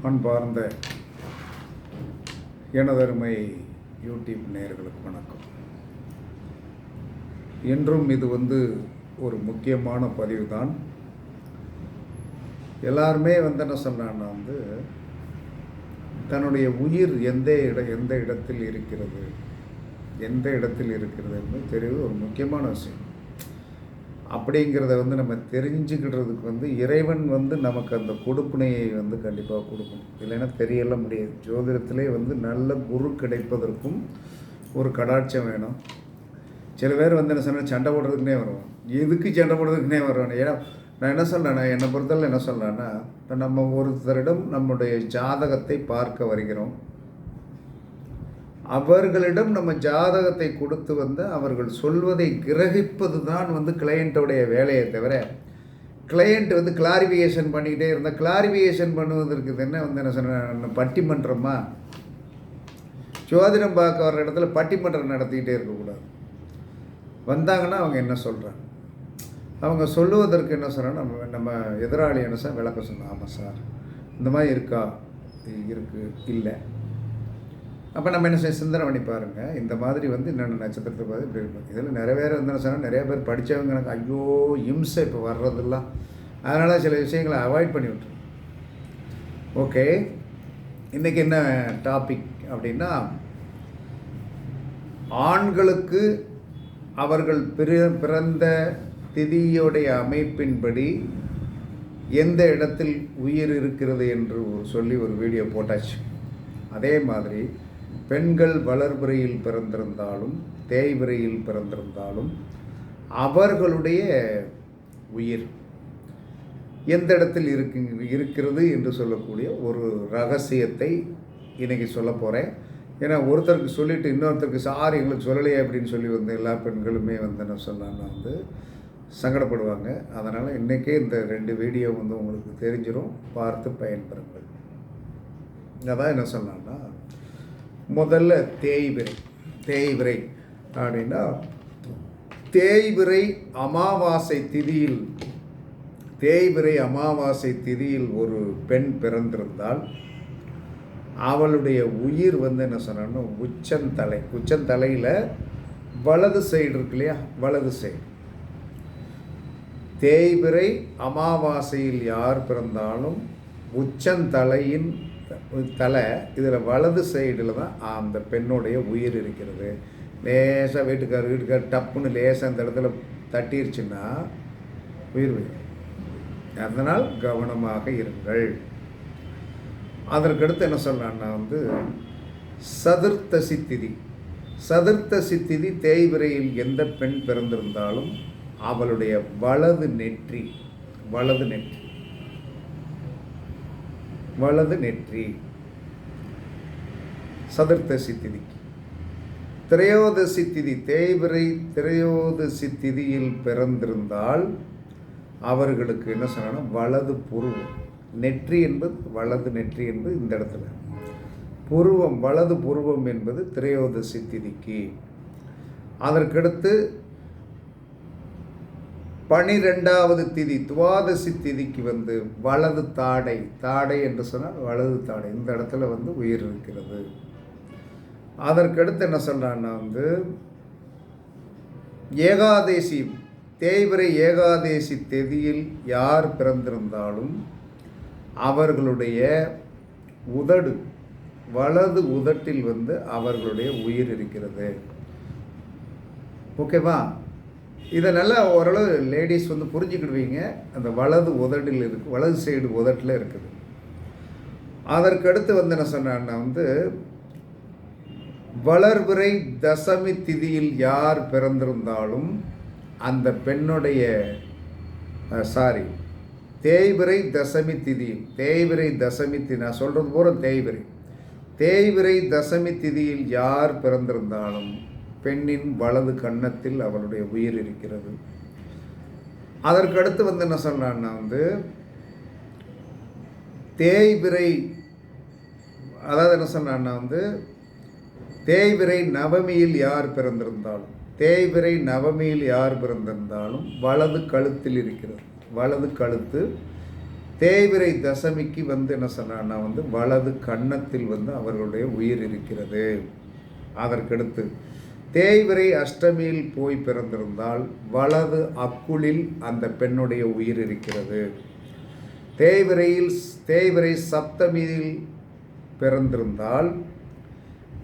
அன்பார்ந்த எனதருமை யூடியூப் நேயர்களுக்கு வணக்கம். என்றும் இது ஒரு முக்கியமான பதிவு தான். எல்லாருமே என்ன சொன்னான்னா தன்னுடைய உயிர் எந்த இடத்தில் இருக்கிறது என்று தெரிவது ஒரு முக்கியமான விஷயம். அப்படிங்கிறத நம்ம தெரிஞ்சுக்கிடுறதுக்கு இறைவன் நமக்கு அந்த கொடுப்பினையை கண்டிப்பாக கொடுக்கணும். இல்லைன்னா தெரியல முடியாது. ஜோதிடத்திலே நல்ல குரு கிடைப்பதற்கும் ஒரு கடாட்சம் வேணும். சில பேர் என்ன சொன்னால் சண்டை போடுறதுக்குனே வருவான். எதுக்கு சண்டை போடுறதுக்குனே வருவான்? ஏன்னா நான் என்ன சொல்கிறேன்னா, என்னை பொறுத்தவரை என்ன சொல்கிறேன்னா, இப்போ நம்ம ஒருத்தரிடம் நம்முடைய ஜாதகத்தை பார்க்க வருகிறோம். அவர்களிடம் நம்ம ஜாதகத்தை கொடுத்து அவர்கள் சொல்வதை கிரகிப்பது தான் கிளையண்ட்டோடைய வேலையை தவிர, கிளையண்ட் கிளாரிஃபிகேஷன் பண்ணிக்கிட்டே இருந்தால், கிளாரிஃபிகேஷன் பண்ணுவதற்கு என்ன சொன்ன பட்டிமன்றமா? ஜோதிடம் பார்க்க வர்ற இடத்துல பட்டிமன்றம் நடத்திக்கிட்டே இருக்கக்கூடாது. வந்தாங்கன்னா அவங்க என்ன சொல்கிறாங்க, அவங்க சொல்லுவதற்கு என்ன சொல்கிறாங்க, நம்ம எதிராளி என்ன சார் விளக்க சொன்னோம். ஆமாம் சார், இந்த மாதிரி இருக்கா, இருக்குது, இல்லை. அப்போ நம்ம என்ன செய்ய சிந்தனை பண்ணி பாருங்கள். இந்த மாதிரி என்னென்ன நட்சத்திரத்தை பார்த்து இப்படி இருக்கும். இதில் நிறைய பேர் சொன்னால், நிறைய பேர் படித்தவங்க எனக்கு ஐயோ இம்சை இப்போ வர்றதெல்லாம். அதனால் சில விஷயங்களை அவாய்ட் பண்ணி விட்டுருங்க. ஓகே, இன்றைக்கி என்ன டாபிக் அப்படின்னா, ஆண்களுக்கு அவர்கள் பிறந்த திதியோடைய அமைப்பின்படி எந்த இடத்தில் உயிர் இருக்கிறது என்று சொல்லி ஒரு வீடியோ போட்டாச்சு. அதே மாதிரி பெண்கள் வளர்பிறையில் பிறந்திருந்தாலும் தேய்பிறையில் பிறந்திருந்தாலும் அவர்களுடைய உயிர் எந்த இடத்தில் இருக்கிறது என்று சொல்லக்கூடிய ஒரு ரகசியத்தை இன்றைக்கி சொல்ல போகிறேன். ஏன்னா ஒருத்தருக்கு சொல்லிவிட்டு இன்னொருத்தருக்கு சார் எங்களுக்கு சொல்லலையே அப்படின்னு சொல்லி எல்லா பெண்களுமே என்ன சொன்னான்னா சங்கடப்படுவாங்க. அதனால் இன்றைக்கே இந்த 2 வீடியோ உங்களுக்கு தெரிஞ்சிடும், பார்த்து பயன்பெறுங்கள். அதான் என்ன சொன்னான்னா, முதல்ல தேய்பிறை அப்படின்னா, தேய்பிறை அமாவாசை திதியில் ஒரு பெண் பிறந்திருந்தால் அவளுடைய உயிர் என்ன சொன்னான்னா உச்சந்தலையில் வலது சைடு இருக்கு இல்லையா, வலது சைடு. தேய்பிறை அமாவாசையில் யார் பிறந்தாலும் உச்சந்தலையின் தலை இதில் வலது சைடில் தான் அந்த பெண்ணுடைய உயிர் இருக்கிறது. லேசாக வீட்டுக்கார் டப்புன்னு லேசாக அந்த இடத்துல தட்டிருச்சுன்னா உயிர் போயிடும். அதனால் கவனமாக இருங்கள். அதற்கடுத்து என்ன சொல்லலான்னா சதுர்த்தசி திதி தேய்பிறையில் எந்த பெண் பிறந்திருந்தாலும் அவளுடைய வலது சதுர்த்தசி திதிக்கு. திரையோதசி திதி தேய்பிறை திரையோதசி திதியில் பிறந்திருந்தால் அவர்களுக்கு என்ன சொன்னா வலது புருவம் நெற்றி என்பது வலது நெற்றி என்பது இந்த இடத்துல, புருவம் வலது புருவம் என்பது திரையோதசி திதிக்கு. அதற்கடுத்து 12வது திதி துவாதசி திதிக்கு வலது தாடை என்று சொன்னால் வலது தாடை இந்த இடத்துல உயிர் இருக்கிறது. அதற்கடுத்து என்ன சொல்றான்னா ஏகாதேசி தேய்பிறை ஏகாதேசி திதியில் யார் பிறந்திருந்தாலும் அவர்களுடைய வலது உதட்டில் அவர்களுடைய உயிர் இருக்கிறது. ஓகேவா? இதை நல்லா ஓரளவு லேடிஸ் புரிஞ்சுக்கிடுவீங்க. அந்த வலது உதட்டில் இருக்குது, வலது சைடு உதட்டில் இருக்குது. அதற்கடுத்து என்ன சொன்னான்னா வளர்பிறை தசமி திதியில் யார் பிறந்திருந்தாலும் அந்த பெண்ணுடைய தேய்பிறை தசமி திதி நான் சொல்கிறது பூரா தேய்பிறை தசமி திதியில் யார் பிறந்திருந்தாலும் பெண்ணின் வலது கன்னத்தில் அவளுடைய உயிர் இருக்கிறது. அதற்கடுத்து என்ன சொன்னான்னா தேய்பிறை அதாவது என்ன சொன்னான்னா தேய்பிறை நவமியில் யார் பிறந்திருந்தாலும் வலது கழுத்தில் இருக்கிறது. வலது கழுத்து தேய்பிறை தசமிக்கு என்ன சொன்னான்னா வலது கன்னத்தில் அவர்களுடைய உயிர் இருக்கிறது. அதற்கடுத்து தேய்பிறை அஷ்டமியில் போய் பிறந்திருந்தால் வலது அக்குளில் அந்த பெண்ணுடைய உயிர் இருக்கிறது. தேய்பிறை சப்தமியில் பிறந்திருந்தால்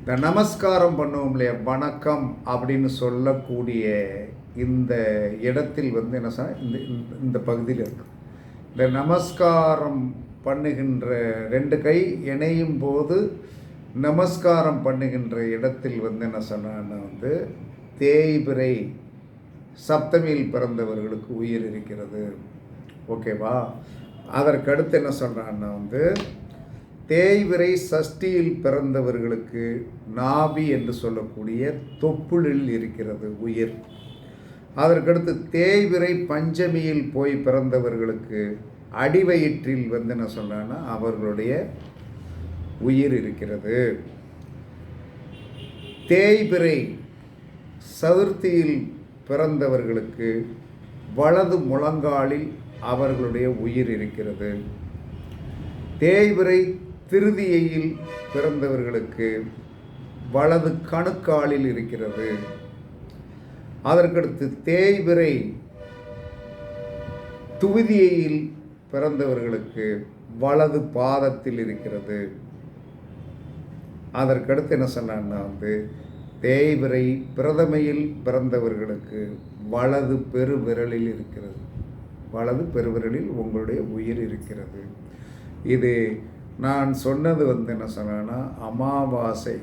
இந்த நமஸ்காரம் பண்ணுவோம் இல்லையா, வணக்கம் அப்படின்னு சொல்லக்கூடிய இந்த இடத்தில் என்ன சொன்னால் இந்த பகுதியில் இருக்கு. இந்த நமஸ்காரம் பண்ணுகின்ற 2 கை இணையும் போது நமஸ்காரம் பண்ணுகின்ற இடத்தில் என்ன சொன்னான்னா தேய்பிறை சப்தமியில் பிறந்தவர்களுக்கு உயிர் இருக்கிறது. ஓகேவா? அதற்கடுத்து என்ன சொல்கிறான்னா தேய்பிறை சஷ்டியில் பிறந்தவர்களுக்கு நாபி என்று சொல்லக்கூடிய தொப்புளில் இருக்கிறது உயிர். அதற்கடுத்து தேய்பிறை பஞ்சமியில் போய் பிறந்தவர்களுக்கு அடிவயிற்றில் என்ன சொல்கிறான்னா அவர்களுடைய உயிர் இருக்கிறது. தேய்பிறை சதுர்த்தியில் பிறந்தவர்களுக்கு வலது முழங்காலில் அவர்களுடைய உயிர் இருக்கிறது. தேய்பிறை திருதியில் பிறந்தவர்களுக்கு வலது கணுக்காலில் இருக்கிறது. அதற்கடுத்து தேய்பிறை துவிதியில் பிறந்தவர்களுக்கு வலது பாதத்தில் இருக்கிறது. அதற்கடுத்து என்ன சொன்னான்னா தேய்பிறை பிரதமையில் பிறந்தவர்களுக்கு வலது பெருவிரலில் இருக்கிறது. வலது பெருவிரலில் உங்களுடைய உயிர் இருக்கிறது. இது நான் சொன்னது என்ன சொன்னேன்னா அமாவாசை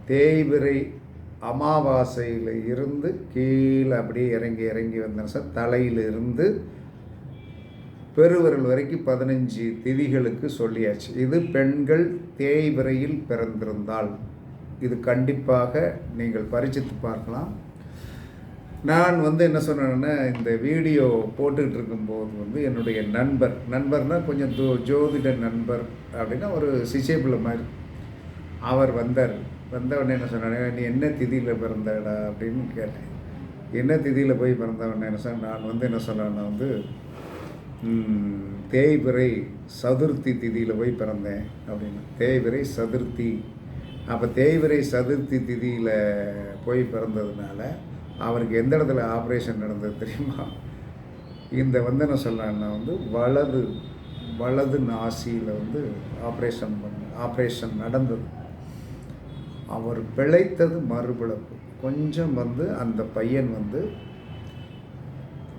தேய்பிறை அமாவாசையில் இருந்து கீழே அப்படியே இறங்கி வந்தேன் தலையிலிருந்து பெருவிரல் வரைக்கும் 15 திதிகளுக்கு சொல்லியாச்சு. இது பெண்கள் தேய்பிறையில் பிறந்திருந்தால் இது கண்டிப்பாக நீங்கள் பரிசித்து பார்க்கலாம். நான் என்ன சொன்னேன்னா இந்த வீடியோ போட்டுக்கிட்டு இருக்கும்போது என்னுடைய நண்பர்னால் கொஞ்சம் ஜோதிட நண்பர் அப்படின்னா ஒரு சிசேபிள் மாதிரி அவர் வந்தவொடனே என்ன சொன்னாங்க, நீ என்ன திதியில் பிறந்தடா அப்படின்னு கேட்டேன். என்ன திதியில் போய் பிறந்தவொடனே என்ன சொன்ன, நான் என்ன சொன்னேன்னா தேய்பிறை சதுர்த்தி திதியில் போய் பிறந்தேன் அப்படின்னு. தேய்பிறை சதுர்த்தி. அப்போ தேய்பிறை சதுர்த்தி திதியில் போய் பிறந்ததுனால அவருக்கு எந்த இடத்துல ஆப்ரேஷன் நடந்தது தெரியுமா? இந்த என்ன சொன்னான்னா வலது நாசியில் ஆப்ரேஷன் நடந்தது. அவர் பிழைத்தது மறுபிழப்பு. கொஞ்சம் அந்த பையன்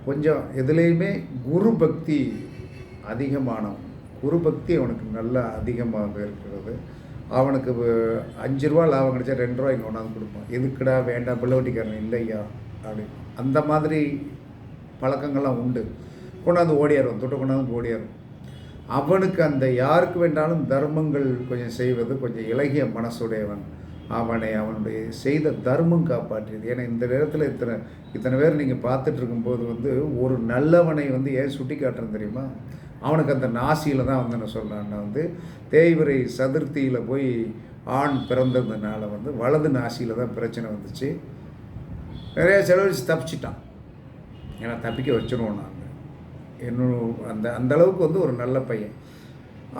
கொஞ்சம் எதுலேயுமே குரு பக்தி அதிகமானவன். குரு பக்தி அவனுக்கு நல்லா அதிகமாக இருக்கிறது. அவனுக்கு 5 ரூபா லாபம் கிடைச்சா 2 ரூபா இங்கே கொண்டாந்து கொடுப்பான். எதுக்குடா வேண்டாம் பிள்ளவட்டிக்காரன் இல்லையா அப்படின்னு. அந்த மாதிரி பழக்கங்கள்லாம் உண்டு. கொண்டாந்து ஓடியாரும், தொட்டு கொண்டாந்து ஓடியாரும். அவனுக்கு அந்த யாருக்கு வேண்டாலும் தர்மங்கள் கொஞ்சம் செய்வது, கொஞ்சம் இலகிய மனசுடையவன். அவனுடைய செய்த தர்மம் காப்பாற்றியது. ஏன்னா இந்த நேரத்தில் இத்தனை பேர் நீங்கள் பார்த்துட்டு இருக்கும்போது ஒரு நல்லவனை ஏன் சுட்டி காட்டுறேன் தெரியுமா? அவனுக்கு அந்த நாசியில் தான் நான் சொல்கிறான்னா தேய்பிறை சதுர்த்தியில் போய் ஆண் பிறந்ததுனால வலது நாசியில் தான் பிரச்சனை வந்துச்சு. நிறைய செலவழித்து தப்பிச்சிட்டான். ஏன்னா தப்பிக்க வச்சிருவோம் நாங்கள். அந்த அளவுக்கு ஒரு நல்ல பையன்.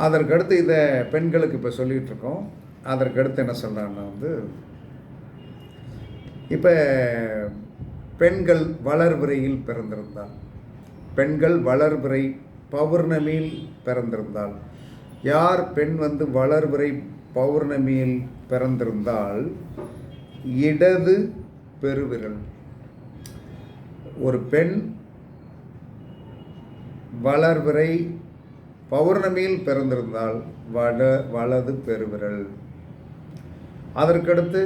அதற்கடுத்து இதை பெண்களுக்கு இப்போ சொல்லிகிட்ருக்கோம். அதற்கடுத்து என்ன சொல்கிறான்னா இப்போ பெண்கள் வளர்பிறையில் பிறந்திருந்தால், பெண்கள் வளர்பிறை பௌர்ணமியில் பிறந்திருந்தால், யார் பெண் வளர்பிறை பௌர்ணமியில் பிறந்திருந்தால் இடது பெருவிரல். ஒரு பெண் வளர்பிறை பௌர்ணமியில் பிறந்திருந்தால் வலது பெருவிரல். அதற்கடுத்து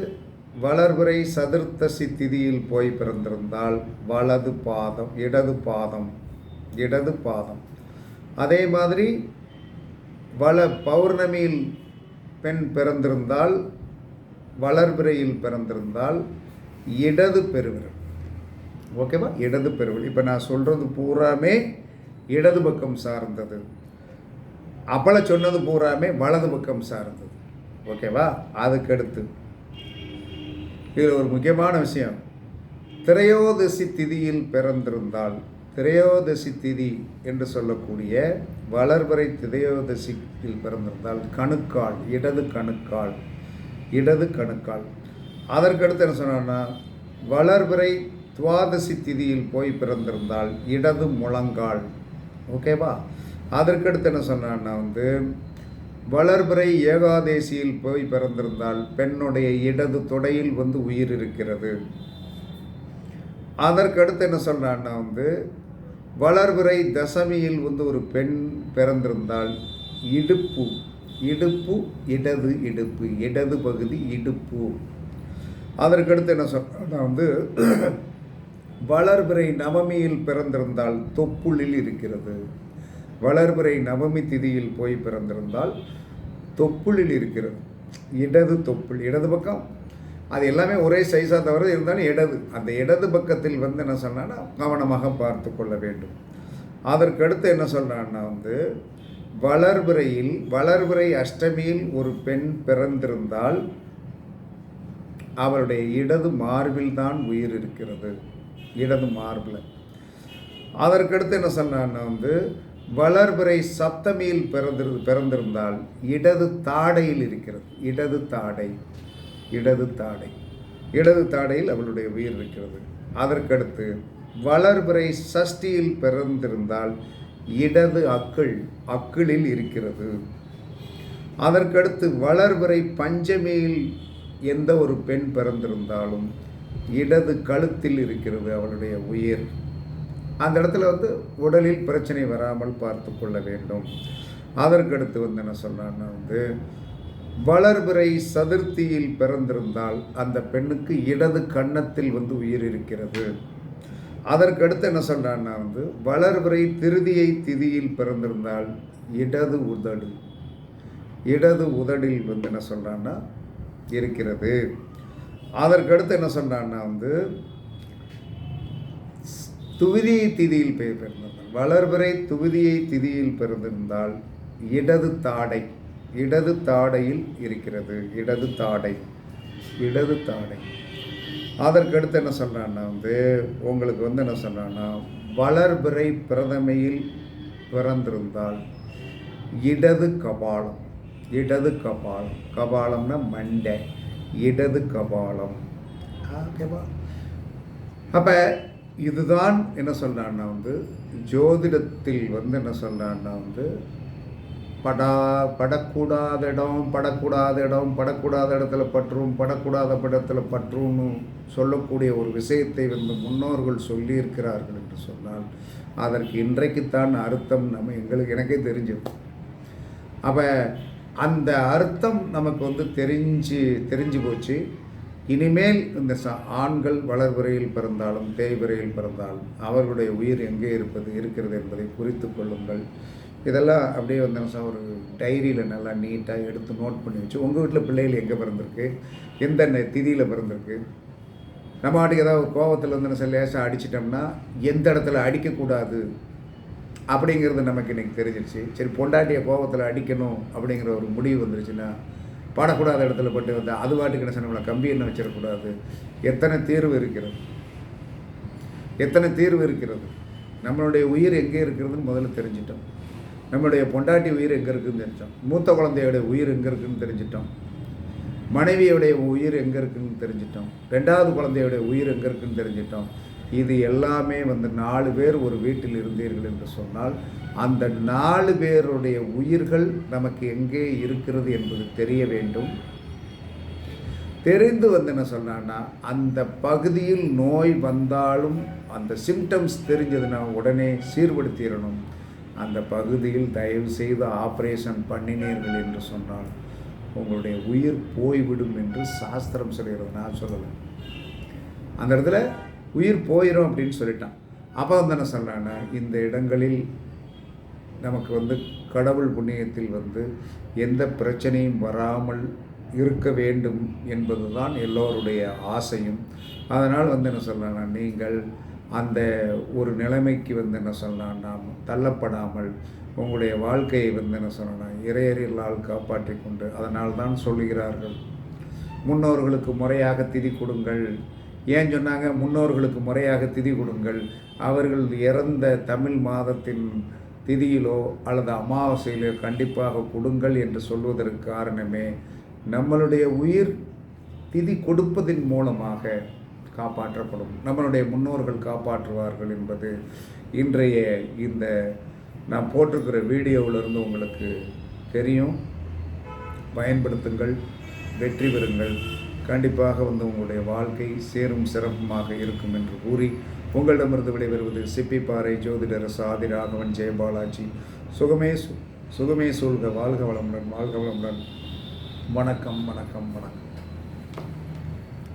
வளர்பிறை சதுர்த்தசி திதியில் போய் பிறந்திருந்தால் வலது பாதம், இடது பாதம். அதே மாதிரி பௌர்ணமியில் பெண் பிறந்திருந்தால், வளர்பிறையில் பிறந்திருந்தால் இடது பெருவிரல். ஓகேவா? இடது பெருவிரல். இப்போ நான் சொல்கிறது பூராமே இடது பக்கம் சார்ந்தது. அப்பள சொன்னது பூராமே வலது பக்கம் சார்ந்தது. ஓகேவா? அதுக்கடுத்து இதில் ஒரு முக்கியமான விஷயம், திரையோதசி திதியில் பிறந்திருந்தால், திரையோதசி திதி என்று சொல்லக்கூடிய வளர்பிறை திரையோதசியில் பிறந்திருந்தால் கணுக்கால், இடது கணுக்கால். அதற்கடுத்து என்ன சொன்னான்னா, வளர்பிறை துவாதசி திதியில் போய் பிறந்திருந்தால் இடது முழங்கால். ஓகேவா? அதற்கடுத்து என்ன சொன்னான்னா வளர்பிறை ஏகாதேசியில் போய் பிறந்திருந்தால் பெண்ணுடைய இடது தொடையில் உயிர் இருக்கிறது. அதற்கடுத்து என்ன சொல்கிறான்னா வளர்பிறை தசமியில் ஒரு பெண் பிறந்திருந்தால் இடுப்பு, இடது இடுப்பு, இடது பகுதி இடுப்பு. அதற்கடுத்து என்ன சொல்கிறான்னா வளர்பிறை நவமியில் பிறந்திருந்தால் தொப்புளில் இருக்கிறது. வளர்பிறை நவமி திதியில் போய் பிறந்திருந்தால் தொப்புளில் இருக்கிறது, இடது தொப்புள், இடது பக்கம். அது எல்லாமே ஒரே சைஸாக தவிர இருந்தாலும் அந்த இடது பக்கத்தில் என்ன சொன்னான்னா கவனமாக பார்த்து கொள்ள வேண்டும். அதற்கடுத்து என்ன சொல்கிறான்னா வளர்பிறை அஷ்டமியில் ஒரு பெண் பிறந்திருந்தால் அவருடைய இடது மார்பில் தான் உயிர் இருக்கிறது, இடது மார்பில். அதற்கடுத்து என்ன சொன்னான்னா வளர்பிறை சப்தமியில் பிறந்திருந்தால் இடது தாடையில் இருக்கிறது, இடது தாடையில் அவளுடைய உயிர் இருக்கிறது. அதற்கடுத்து வளர்பிறை சஷ்டியில் பிறந்திருந்தால் இடது அக்கிளில் இருக்கிறது. அதற்கடுத்து வளர்பிறை பஞ்சமியில் எந்த ஒரு பெண் பிறந்திருந்தாலும் இடது கழுத்தில் இருக்கிறது அவளுடைய உயிர். அந்த இடத்துல உடலில் பிரச்சனை வராமல் பார்த்து கொள்ள வேண்டும். அதற்கடுத்து என்ன சொல்கிறான்னா வளர்பிறை சதுர்த்தியில் பிறந்திருந்தால் அந்த பெண்ணுக்கு இடது கன்னத்தில் உயிர் இருக்கிறது. அதற்கடுத்து என்ன சொல்கிறான்னா வளர்பிறை திருதியை திதியில் பிறந்திருந்தால் இடது உதடில் என்ன சொல்கிறான்னா இருக்கிறது. அதற்கடுத்து என்ன சொல்கிறான்னா துவிதியை திதியில் பிறந்திருந்தால், வளர்பிறை துவிதியை திதியில் பிறந்திருந்தால் இடது தாடையில் இருக்கிறது, இடது தாடை. அதற்கடுத்து என்ன சொல்கிறான்னா உங்களுக்கு என்ன சொல்கிறான்னா வளர்பிறை பிரதமையில் பிறந்திருந்தால் இடது கபாலம்னா மண்டை, இடது கபாலம். ஓகேவா? அப்போ இதுதான் என்ன சொல்கிறான்னா ஜோதிடத்தில் என்ன சொல்கிறான்னா படக்கூடாத இடத்துல படக்கூடாத இடத்துல பற்றும்னு சொல்லக்கூடிய ஒரு விஷயத்தை முன்னோர்கள் சொல்லியிருக்கிறார்கள் என்று சொன்னால் அதற்கு இன்றைக்குத்தான் அர்த்தம் எனக்கே தெரிஞ்சது. அப்போ அந்த அர்த்தம் நமக்கு தெரிஞ்சு போச்சு. இனிமேல் இந்த ஆண்கள் வளர்பிறையில் பிறந்தாலும் தேய்பிறையில் பிறந்தாலும் அவர்களுடைய உயிர் எங்கே இருக்கிறது என்பதை குறித்து கொள்ளுங்கள். இதெல்லாம் அப்படியே ஒரு டைரியில் நல்லா நீட்டாக எடுத்து நோட் பண்ணி வச்சு உங்கள் வீட்டில் பிள்ளைகள் எங்கே பிறந்திருக்கு, எந்த திதியில் பிறந்திருக்கு. நம்ம வாட்டுக்கு ஏதாவது கோபத்தில் லேசாக அடிச்சிட்டோம்னா எந்த இடத்துல அடிக்கக்கூடாது அப்படிங்கிறது நமக்கு இன்றைக்கி தெரிஞ்சிருச்சு. சரி, பொண்டாட்டியை கோபத்தில் அடிக்கணும் அப்படிங்கிற ஒரு முடிவு வந்துருச்சுன்னா படக்கூடாத இடத்துல பட்டு அது வாட்டுக்கு என்ன நம்மளை கம்பி என்ன வச்சிடக்கூடாது. எத்தனை தீர்வு இருக்கிறது. நம்மளுடைய உயிர் எங்கே இருக்கிறதுன்னு முதல்ல தெரிஞ்சிட்டோம். நம்மளுடைய பொண்டாட்டி உயிர் எங்கே இருக்குதுன்னு தெரிஞ்சிட்டோம். மூத்த குழந்தையோடைய உயிர் எங்கே இருக்குதுன்னு தெரிஞ்சிட்டோம். மனைவியோடைய உயிர் எங்கே இருக்குதுன்னு தெரிஞ்சிட்டோம். ரெண்டாவது குழந்தையோடைய உயிர் எங்கே இருக்குதுன்னு தெரிஞ்சிட்டோம். இது எல்லாமே 4 பேர் ஒரு வீட்டில் இருந்தீர்கள் என்று சொன்னால் அந்த 4 பேருடைய உயிர்கள் நமக்கு எங்கே இருக்கிறது என்பது தெரிய வேண்டும். தெரிந்து என்ன சொன்னான்னா அந்த பகுதியில் நோய் வந்தாலும் அந்த சிம்டம்ஸ் தெரிஞ்சதுன்னா உடனே சீர்படுத்திடணும். அந்த பகுதியில் தயவு செய்து ஆப்ரேஷன் பண்ணினீர்கள் என்று சொன்னால் உங்களுடைய உயிர் போய்விடும் என்று சாஸ்திரம் சொல்கிறது, நான் சொல்லலை. அந்த இடத்துல உயிர் போயிடும் அப்படின்னு சொல்லிட்டான். அப்போ என்ன சொல்கிறான்னா இந்த இடங்களில் நமக்கு கடவுள் புண்ணியத்தில் எந்த பிரச்சனையும் வராமல் இருக்க வேண்டும் என்பது தான் எல்லோருடைய ஆசையும். அதனால் என்ன சொல்லலாம்னா நீங்கள் அந்த ஒரு நிலைமைக்கு என்ன சொல்லலாம் நாம் தள்ளப்படாமல் உங்களுடைய வாழ்க்கையை என்ன சொல்லலாம் இறையறியலால் காப்பாற்றி கொண்டு, அதனால் தான் சொல்லுகிறார்கள் முன்னோர்களுக்கு முறையாக திதி கொடுங்கள், ஏன் சொன்னாங்க? முன்னோர்களுக்கு முறையாக திதி கொடுங்கள், அவர்கள் இறந்த தமிழ் மாதத்தின் திதியிலோ அல்லது அமாவாசையிலோ கண்டிப்பாக கொடுங்கள் என்று சொல்வதற்கு காரணமே, நம்மளுடைய உயிர் திதி கொடுப்பதின் மூலமாக காப்பாற்றப்படும், நம்மளுடைய முன்னோர்கள் காப்பாற்றுவார்கள் என்பது இன்றைய இந்த நான் போட்டிருக்கிற வீடியோவிலிருந்து உங்களுக்கு தெரியும். பயன்படுத்துங்கள், வெற்றி பெறுங்கள். கண்டிப்பாக உங்களுடைய வாழ்க்கை சேரும் சிறப்புமாக இருக்கும் என்று கூறி உங்களிடமிருந்து விடைபெறுவது சிப்பிப்பாறை ஜோதிடர் சாதி ராகவன் ஜெயபாலாஜி. சுகமே சூழ்க. வாழ்க வளமுடன், வாழ்க வளமுடன். வணக்கம், வணக்கம், வணக்கம்.